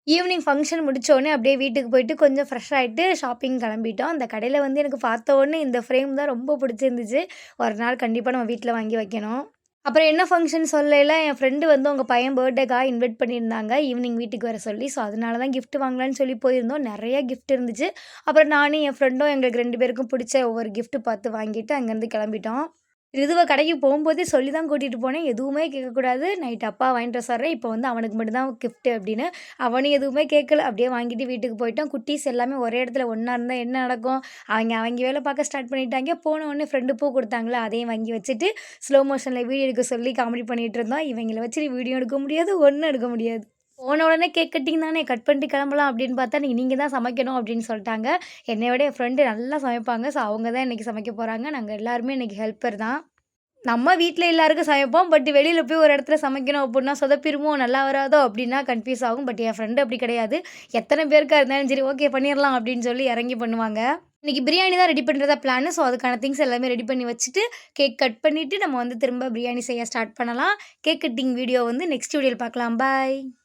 Evening function முடிச்சோனே அப்படியே வீட்டுக்கு போயிட்டு கொஞ்சம் ஃப்ரெஷ் ஆயிட்டு ஷாப்பிங் கிளம்பிட்டோம். அந்த கடையில வந்து எனக்கு பார்த்த உடனே இந்த ஃப்ரேம் தான் ரொம்ப பிடிச்சிருந்துச்சு. ஒரு நாள் கண்டிப்பா நம்ம வீட்ல வாங்கி வைக்கணும். அப்புறம் என்ன ஃபங்ஷன் சொல்லயில என் ஃப்ரெண்டு வந்து அவங்க பையன் பர்த்டேக்காக இன்வைட் பண்ணியிருந்தாங்க. ஈவினிங் வீட்டுக்கு வர சொல்லி. ஸோ, அதனால தான் கிஃப்ட் வாங்கலான்னு சொல்லி போயிருந்தோம். நெறைய கிஃப்ட் இருந்துச்சு. அப்புறம் நானும் என் ஃப்ரெண்டும் எங்களுக்கு 2 பேருக்கும் பிடிச்ச ஒவ்வொரு கிஃப்ட் பார்த்து வாங்கிட்டு அங்கேருந்து கிளம்பிட்டோம். இதுவ கடைக்கு போம்போதே சொல்லி தான் கூட்டிட்டு போனேன். எதுவுமே கேட்கக்கூடாது. நைட் அப்பா வாங்கிட்டு வர சொல்றேன். இப்போ வந்து அவனுக்கு மட்டும் தான் கிஃப்ட் அப்படின்னு. அவனும் எதுவுமே கேட்கல. அப்படியே வாங்கிட்டு வீட்டுக்கு போயிட்டோம். குட்டீஸ் எல்லாமே ஒரே இடத்துல ஒண்ணா இருந்தா என்ன நடக்கும்? அவைங்க அவைங்க வேல பார்க்க ஸ்டார்ட் பண்ணிட்டாங்க. போன உடனே ஃப்ரெண்டு பூ குடுத்தாங்கல்ல, அதையும் வாங்கி வச்சுட்டு, ஸ்லோ மோஷன்ல வீடியோ எடுக்க சொல்லி காமெடி பண்ணிட்டு இருந்தோம். இவைங்கள வச்சுட்டு வீடியோ எடுக்க முடியாது, ஒண்ணும் எடுக்க முடியாது. போன உடனே கேக் கட்டிங் தானே கட் பண்ணிட்டு கிளம்பலாம் அப்படின்னு பார்த்தா, நீங்க தான் சமைக்கணும் அப்படின்னு சொல்ட்டாங்க. என்னைய விட என் ஃப்ரெண்டு நல்லா சமைப்பாங்க. ஸோ அவங்க தான் இன்னைக்கு சமைக்க போறாங்க. நாங்க எல்லாருமே இன்னைக்கு ஹெல்ப்பர் தான். நம்ம வீட்ல எல்லாருக்கும் சமைப்போம். பட் வெளியில போய் ஒரு இடத்துல சமைக்கணும் அப்புட்ன்னா, சொதப்பிருமோ! நல்லா வராதோ! அப்டின்னா கன்ஃப்யூஸ் ஆகும். பட் என் ஃப்ரெண்ட் அப்டி கிடையாது. எத்தன பேருக்கா இருந்தாலும் சரி, ஓகே பண்ணிர்லாம் அப்டின்னு சொல்லி இறங்கி பண்ணுவாங்க. இன்னைக்கு பிரியாணி தான் ரெடி பண்றதா பிளானு. ஸோ, அதுக்கான திங்ஸ் எல்லாமே ரெடி பண்ணி வச்சுட்டு, கேக் கட் பண்ணிட்டு, நம்ம வந்து திரும்ப பிரியாணி செய்ய ஸ்டார்ட் பண்ணலாம். கேக் கட்டிங் வீடியோ வந்து நெக்ஸ்ட் வீடியோல பார்க்கலாம். பாய்.